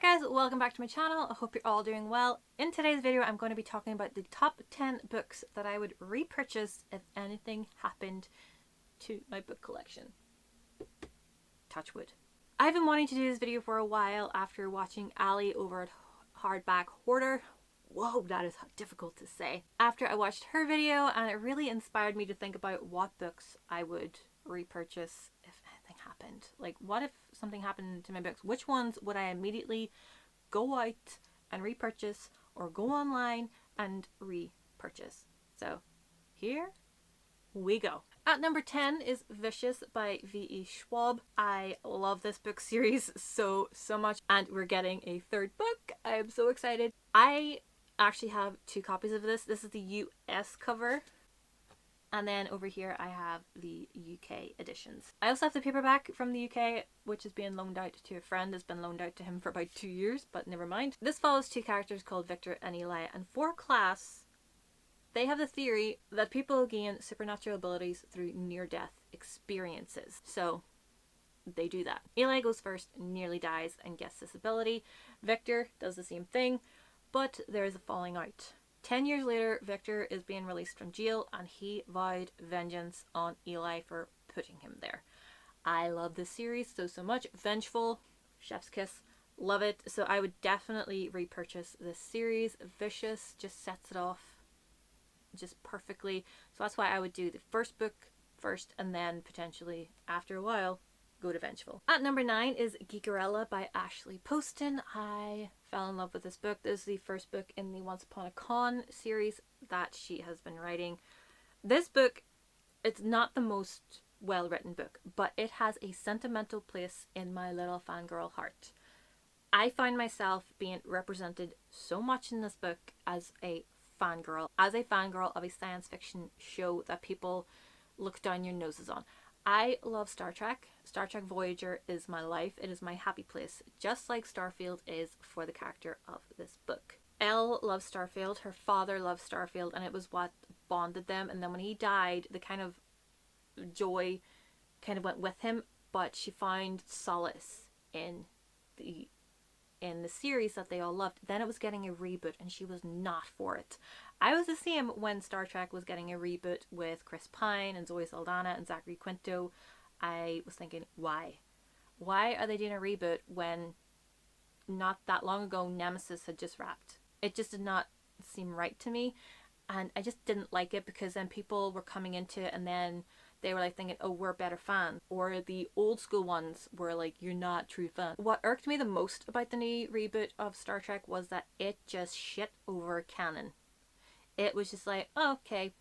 Hi guys, welcome back to my channel. I hope you're all doing well. In today's video I'm going to be talking about the top 10 books that I would repurchase if anything happened to my book collection. Touch wood. I've been wanting to do this video for a while after watching Ali over at Hardback Hoarder. Whoa, that is difficult to say. After I watched her video, and it really inspired me to think about what books I would repurchase if anything happened. Like, what if something happened to my books? Which ones would I immediately go out and repurchase, or go online and repurchase? So here we go. At number 10 is Vicious by V.E. Schwab. I love this book series so much, and we're getting a third book. I am so excited. I actually have two copies of this. This is the US cover, and then over here I have the UK editions. I also have the paperback from the UK, which is being loaned out to a friend. It's been loaned out to him for about 2 years, but never mind. This follows two characters called Victor and Eli, and for class they have the theory that people gain supernatural abilities through near-death experiences. So they do that. Eli goes first, nearly dies, and gets this ability. Victor does the same thing, but there is a falling out. 10 years later, Victor is being released from jail, and he vowed vengeance on Eli for putting him there. I love this series so much. Vengeful, chef's kiss, love it. So I would definitely repurchase this series. Vicious just sets it off just perfectly. So that's why I would do the first book first, and then potentially after a while go to Vengeful. At number 9 is Geek Arella by Ashley Poston. I fell in love with this book. This is the first book in the Once Upon a Con series that she has been writing. This book, it's not the most well written book, but it has a sentimental place in my little fangirl heart. I find myself being represented so much in this book as a fangirl of a science fiction show that people look down your noses on. I love Star Trek. Star Trek Voyager is my life. It is my happy place, just like Starfield is for the character of this book. Elle loves Starfield. Her father loves Starfield, and it was what bonded them. And then when he died, the kind of joy kind of went with him, but she found solace in the series that they all loved. Then it was getting a reboot, and she was not for it. I was the same when Star Trek was getting a reboot with Chris Pine and Zoe Saldana and Zachary Quinto. I was thinking, why? Why are they doing a reboot when not that long ago Nemesis had just wrapped? It just did not seem right to me, and I just didn't like it, because then people were coming into it and then they were like thinking, oh, we're better fans. Or the old school ones were like, you're not true fans. What irked me the most about the new reboot of Star Trek was that it just shit over canon. It was just like, oh, okay,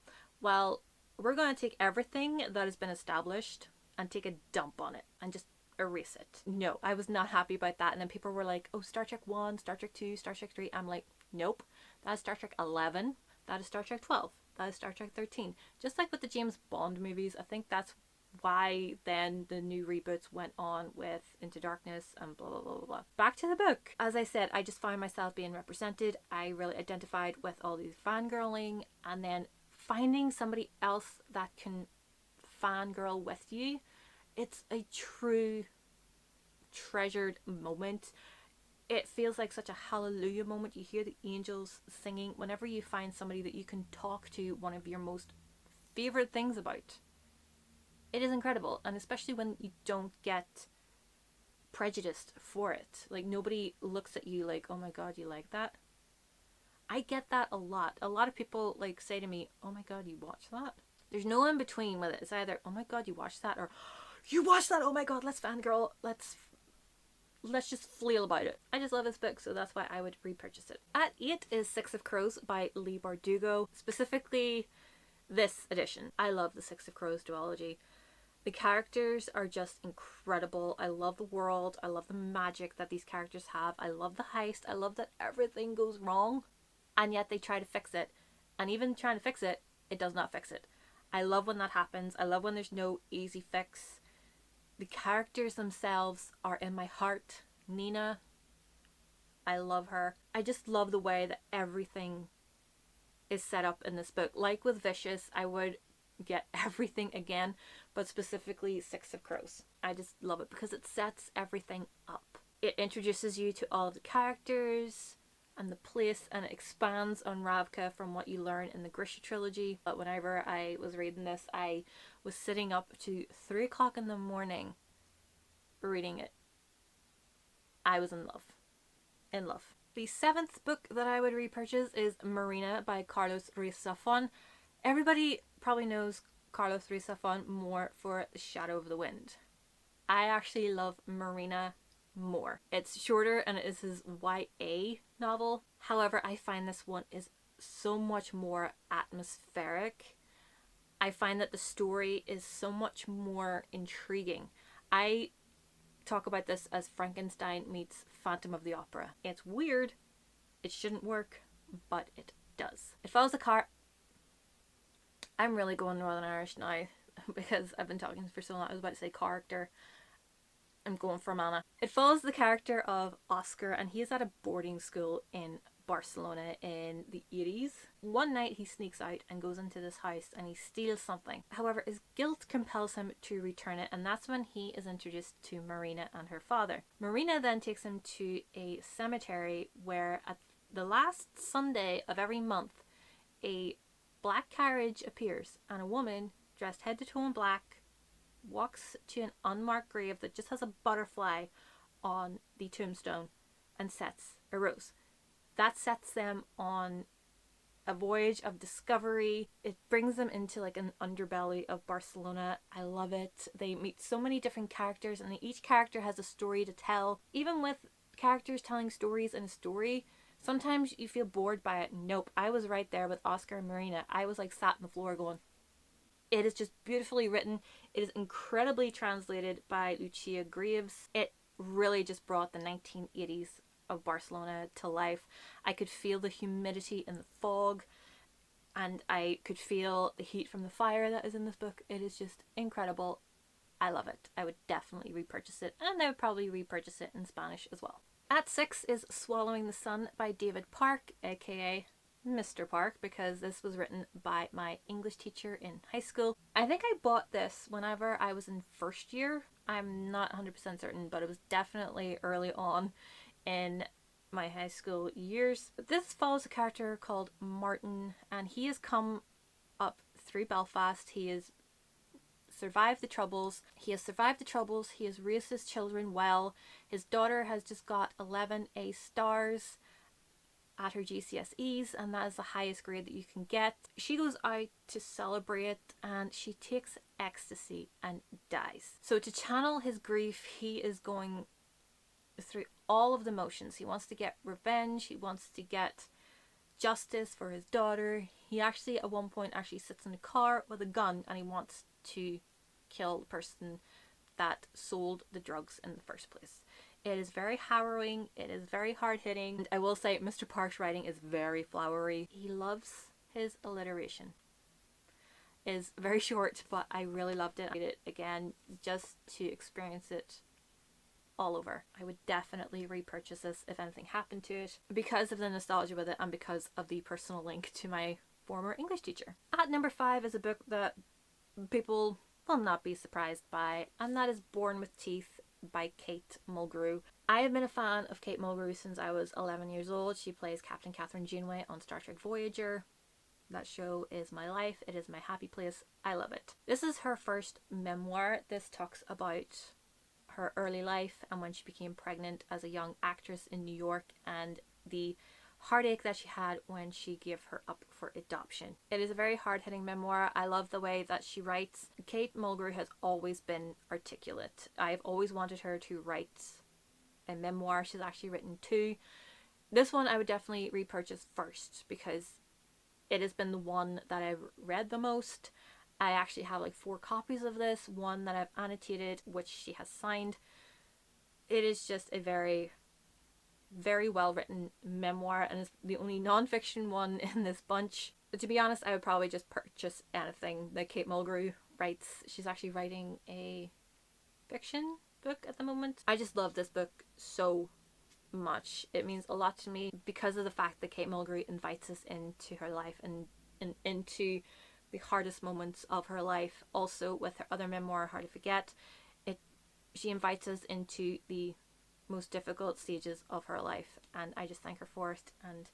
well, we're going to take everything that has been established and take a dump on it and just erase it. No, I was not happy about that. And then people were like, oh, Star Trek 1, Star Trek 2, Star Trek 3. I'm like, nope, that is Star Trek 11. That is Star Trek 12. That is Star Trek 13. Just like with the James Bond movies, I think that's why then the new reboots went on with Into Darkness and blah blah blah blah. Back to the book. As I said, I just found myself being represented. I really identified with all these fangirling, and then finding somebody else that can fangirl with you. It's a true treasured moment. It feels like such a hallelujah moment. You hear the angels singing whenever you find somebody that you can talk to one of your most favorite things about. It is incredible, and especially when you don't get prejudiced for it. Like, nobody looks at you like, oh my god, you like that? I get that a lot. A lot of people like say to me, oh my god, you watch that? There's no in between with it. It's either, oh my god, you watched that, or you watched that, oh my god, let's fangirl, let's just flail about it. I just love this book, so that's why I would repurchase it. At 8 is Six of Crows by Leigh Bardugo, specifically this edition. I love the Six of Crows duology. The characters are just incredible. I love the world. I love the magic that these characters have. I love the heist. I love that everything goes wrong, and yet they try to fix it. And even trying to fix it, it does not fix it. I love when that happens. I love when there's no easy fix. The characters themselves are in my heart. Nina, I love her. I just love the way that everything is set up in this book. Like with Vicious, I would get everything again, but specifically Six of Crows. I just love it because it sets everything up. It introduces you to all of the characters and the place, and it expands on Ravka from what you learn in the Grisha trilogy. But whenever I was reading this, I was sitting up to 3 o'clock in the morning reading it. I was in love. In love. The 7th book that I would repurchase is Marina by Carlos Ruiz Zafón. Everybody probably knows Carlos Ruiz Zafón more for The Shadow of the Wind. I actually love Marina more. It's shorter and it is his YA novel. However, I find this one is so much more atmospheric. I find that the story is so much more intriguing. I talk about this as Frankenstein meets Phantom of the Opera. It's weird, it shouldn't work, but it does. It follows the car. I'm really going Northern Irish now because I've been talking for so long. I was about to say character. I'm going for mana. It follows the character of Oscar, and he is at a boarding school in Barcelona in the 80s. One night he sneaks out and goes into this house and he steals something. However, his guilt compels him to return it, and that's when he is introduced to Marina and her father. Marina then takes him to a cemetery where at the last Sunday of every month a black carriage appears, and a woman dressed head to toe in black walks to an unmarked grave that just has a butterfly on the tombstone and sets a rose. That sets them on a voyage of discovery. It brings them into like an underbelly of Barcelona. I love it. They meet so many different characters, and each character has a story to tell. Even with characters telling stories in a story, sometimes you feel bored by it. Nope, I was right there with Oscar and Marina. I was like sat on the floor going, it is just beautifully written. It is incredibly translated by Lucia Greaves. It really just brought the 1980s of Barcelona to life. I could feel the humidity and the fog, and I could feel the heat from the fire that is in this book. It is just incredible. I love it. I would definitely repurchase it, and I would probably repurchase it in Spanish as well. At 6 is Swallowing the Sun by David Park, aka Mr. Park, because this was written by my English teacher in high school. I think I bought this whenever I was in first year. I'm not 100% certain, but it was definitely early on in my high school years. This follows a character called Martin, and he has come up through Belfast. He has survived the Troubles. He has raised his children well. His daughter has just got 11 A stars at her GCSEs, and that is the highest grade that you can get. She goes out to celebrate and she takes ecstasy and dies. So to channel his grief, he is going through all of the motions. He wants to get revenge, he wants to get justice for his daughter. He actually at one point actually sits in a car with a gun and he wants to kill the person that sold the drugs in the first place. It is very harrowing, it is very hard-hitting, and I will say Mr. Park's writing is very flowery. He loves his alliteration. It is very short, but I really loved it. I read it again just to experience it all over. I would definitely repurchase this if anything happened to it, because of the nostalgia with it and because of the personal link to my former English teacher. At number 5 is a book that people will not be surprised by, and that is Born with Teeth by Kate Mulgrew. I have been a fan of Kate Mulgrew since I was 11 years old. She plays Captain Catherine Janeway on Star Trek Voyager. That show is my life. It is my happy place. I love it. This is her first memoir. This talks about her early life and when she became pregnant as a young actress in New York, and the heartache that she had when she gave her up for adoption. It is a very hard-hitting memoir. I love the way that she writes. Kate Mulgrew has always been articulate. I've always wanted her to write a memoir. She's actually written 2. This one I would definitely repurchase first because it has been the one that I've read the most. I actually have like 4 copies of this, one that I've annotated, which she has signed. It is just a very well written memoir, and it's the only non-fiction one in this bunch. But to be honest, I would probably just purchase anything that Kate Mulgrew writes. She's actually writing a fiction book at the moment. I just love this book so much. It means a lot to me because of the fact that Kate Mulgrew invites us into her life and into the hardest moments of her life. Also with her other memoir, Hard to Forget, she invites us into the most difficult stages of her life, and I just thank her for it, and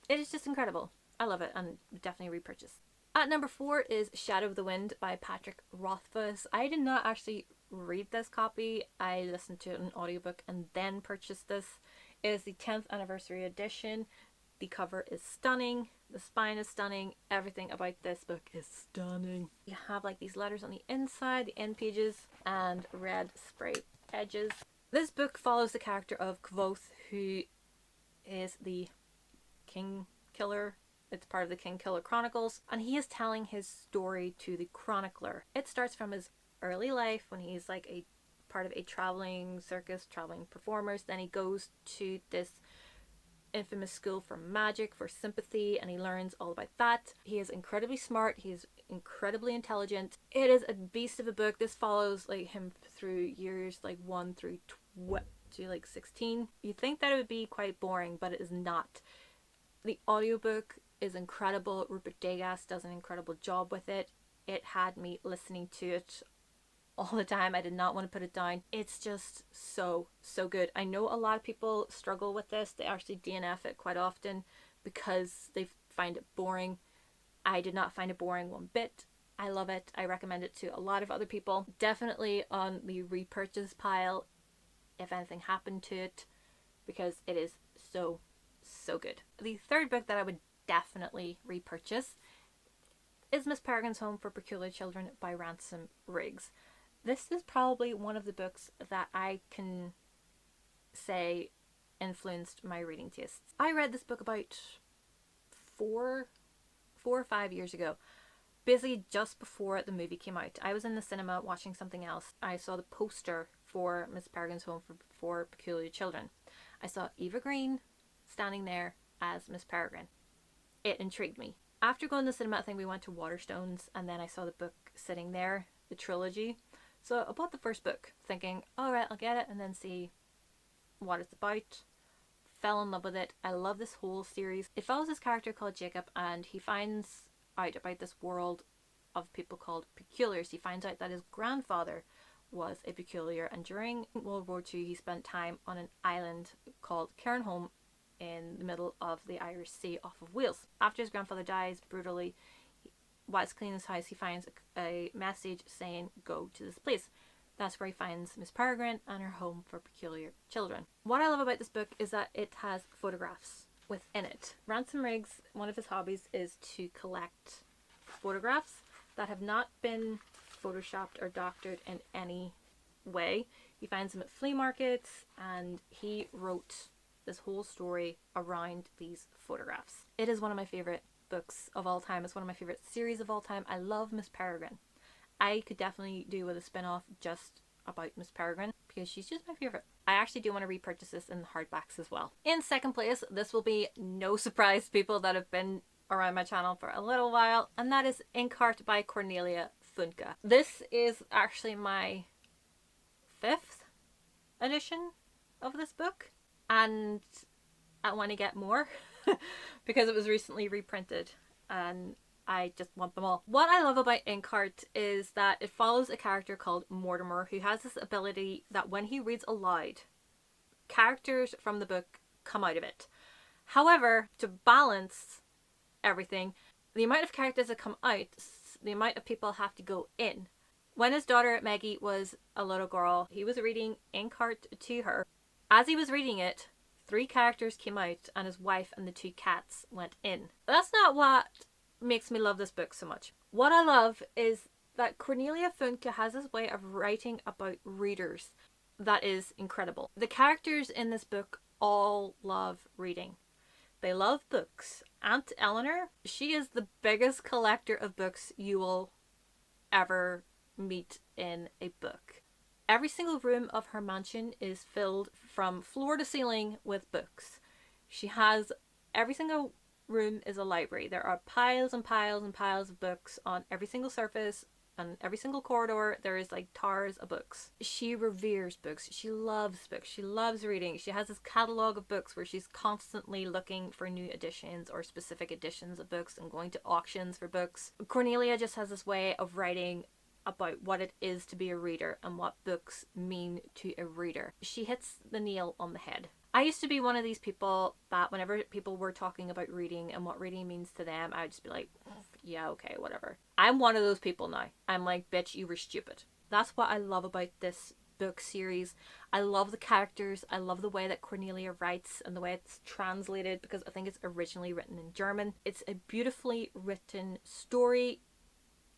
it is just incredible. I love it, and definitely repurchase. At number 4 is Shadow of the Wind by Patrick Rothfuss. I did not actually read this copy. I listened to it in an audiobook and then purchased this. It is the 10th anniversary edition. The cover is stunning. The spine is stunning. Everything about this book is stunning. You have like these letters on the inside, the end pages, and red spray edges. This book follows the character of Kvothe, who is the King Killer. It's part of the King Killer Chronicles, and he is telling his story to the chronicler. It starts from his early life when he's like a part of a traveling circus, traveling performers. Then he goes to this infamous school for magic, for sympathy, and he learns all about that. He is incredibly smart. He is incredibly intelligent. It is a beast of a book. This follows like him through years like 1 through to like 16. You think that it would be quite boring, but it is not. The audiobook is incredible. Rupert Degas does an incredible job with it. It had me listening to it all the time. I did not want to put it down. It's just so good. I know a lot of people struggle with this. They actually DNF it quite often because they find it boring. I did not find it boring one bit. I love it. I recommend it to a lot of other people. Definitely on the repurchase pile if anything happened to it, because it is so good. The third book that I would definitely repurchase is Miss Peregrine's Home for Peculiar Children by Ransom Riggs. This is probably one of the books that I can say influenced my reading tastes. I read this book about 4 or 5 years ago, basically just before the movie came out. I was in the cinema watching something else. I saw the poster for Miss Peregrine's Home for Peculiar Children. I saw Eva Green standing there as Miss Peregrine. It intrigued me. After going to the cinema, I think we went to Waterstones, and then I saw the book sitting there, the trilogy. So I bought the first book thinking, alright, I'll get it and then see what it's about. Fell in love with it. I love this whole series. It follows this character called Jacob, and he finds out about this world of people called peculiars. He finds out that his grandfather was a peculiar, and during World War II he spent time on an island called Cairnholm in the middle of the Irish Sea off of Wales. After his grandfather dies brutally, while he's cleaning his house, he finds a message saying, go to this place. That's where he finds Miss Peregrine and her home for peculiar children. What I love about this book is that it has photographs within it. Ransom Riggs, one of his hobbies is to collect photographs that have not been photoshopped or doctored in any way. He finds them at flea markets, and he wrote this whole story around these photographs. It is one of my favorite books of all time. It's one of my favorite series of all time. I love Miss Peregrine. I could definitely do with a spin-off just about Miss Peregrine because she's just my favorite. I actually do want to repurchase this in hardbacks as well. In second place, this will be no surprise to people that have been around my channel for a little while, and that is Inkheart by Cornelia Funke. This is actually my 5th edition of this book, and I want to get more because it was recently reprinted and I just want them all. What I love about Inkheart is that it follows a character called Mortimer, who has this ability that when he reads aloud, characters from the book come out of it. However, to balance everything, the amount of characters that come out, the amount of people have to go in. When his daughter Maggie was a little girl, he was reading Inkheart to her. As he was reading it, 3 characters came out and his wife and the 2 cats went in. That's not what makes me love this book so much. What I love is that Cornelia Funke has this way of writing about readers that is incredible. The characters in this book all love reading. They love books. Aunt Eleanor, she is the biggest collector of books you will ever meet in a book. Every single room of her mansion is filled from floor to ceiling with books. She has every single room is a library. There are piles and piles and piles of books on every single surface and every single corridor. There is like towers of books. She reveres books. She loves books. She loves reading. She has this catalogue of books where she's constantly looking for new editions or specific editions of books and going to auctions for books. Cornelia just has this way of writing about what it is to be a reader and what books mean to a reader. She hits the nail on the head. I used to be one of these people that whenever people were talking about reading and what reading means to them, I would just be like, yeah, okay, whatever. I'm one of those people now. I'm like, bitch, you were stupid. That's what I love about this book series. I love the characters. I love the way that Cornelia writes and the way it's translated, because I think it's originally written in German. It's a beautifully written story.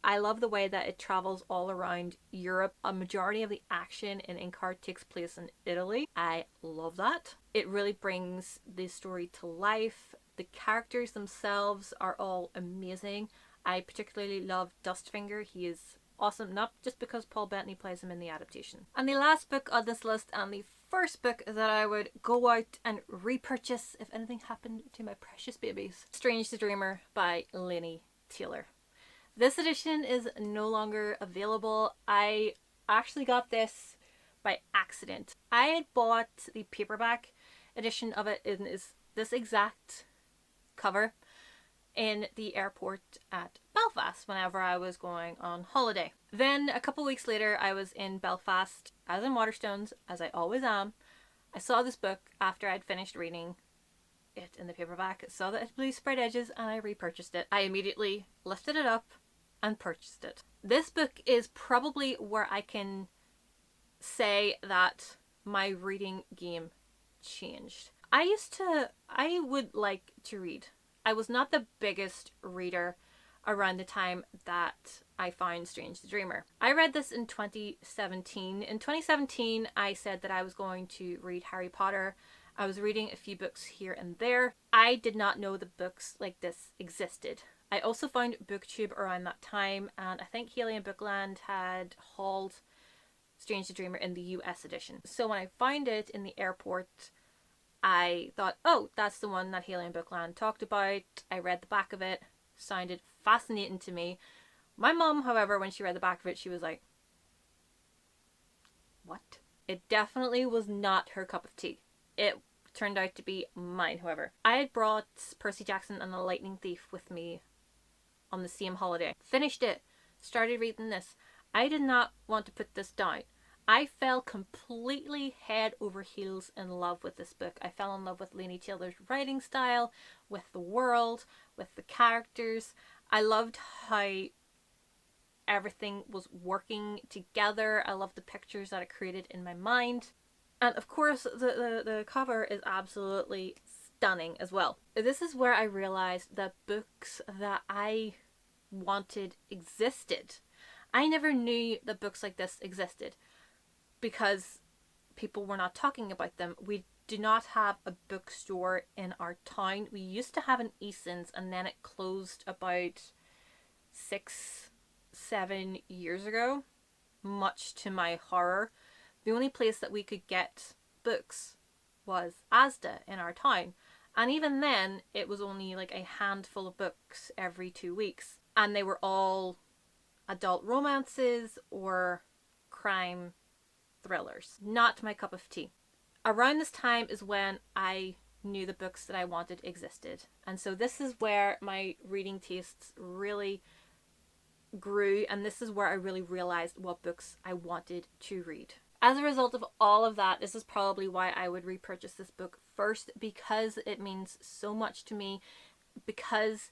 I love the way that it travels all around Europe. A majority of the action in Inkheart takes place in Italy. I love that. It really brings the story to life. The characters themselves are all amazing. I particularly love Dustfinger. He is awesome, not just because Paul Bettany plays him in the adaptation. And the last book on this list, and the first book that I would go out and repurchase if anything happened to my precious babies, Strange the Dreamer by Laini Taylor. This edition is no longer available. I actually got this by accident. I had bought the paperback edition of it in this exact cover in the airport at Belfast whenever I was going on holiday. Then a couple weeks later I was in Belfast, as in Waterstones, as I always am. I saw this book after I'd finished reading it in the paperback, saw that it had blue sprayed edges, and I repurchased it. I immediately lifted it up and purchased it. This book is probably where I can say that my reading game changed. I would like to read. I was not the biggest reader around the time that I found Strange the Dreamer. I read this in 2017. In 2017, I said that I was going to read Harry Potter. I was reading a few books here and there. I did not know the books like this existed. I also found BookTube around that time, and I think Haley and Bookland had hauled Strange the Dreamer in the US edition. So when I found it in the airport, I thought, oh, that's the one that Haley and Bookland talked about. I read the back of it. Sounded fascinating to me. My mum, however, when she read the back of it, she was like, what? It definitely was not her cup of tea. It turned out to be mine, however. I had brought Percy Jackson and the Lightning Thief with me on the same holiday. Finished it. Started reading this. I did not want to put this down. I fell completely head over heels in love with this book. I fell in love with Laini Taylor's writing style, with the world, with the characters. I loved how everything was working together. I loved the pictures that it created in my mind. And of course, the cover is absolutely stunning as well. This is where I realized that books that I wanted existed. I never knew that books like this existed because people were not talking about them. We do not have a bookstore in our town. We used to have an Eason's, and then it closed about 6-7 years ago, much to my horror. The only place that we could get books was Asda in our town. And even then, it was only like a handful of books every 2 weeks. And they were all adult romances or crime thrillers. Not my cup of tea. Around this time is when I knew the books that I wanted existed. And so this is where my reading tastes really grew, and this is where I really realized what books I wanted to read. As a result of all of that, this is probably why I would repurchase this book first, because it means so much to me, because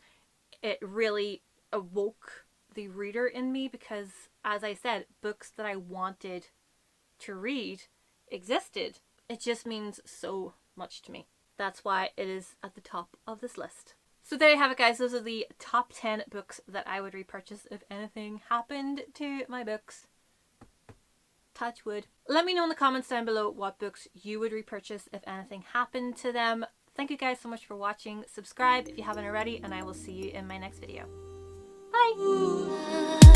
it really awoke the reader in me, because, as I said, books that I wanted to read existed. It just means so much to me. That's why it is at the top of this list. So there you have it, guys. Those are the top 10 books that I would repurchase if anything happened to my books. Touch wood. Let me know in the comments down below what books you would repurchase if anything happened to them. Thank you guys so much for watching. Subscribe if you haven't already, and I will see you in my next video. Bye!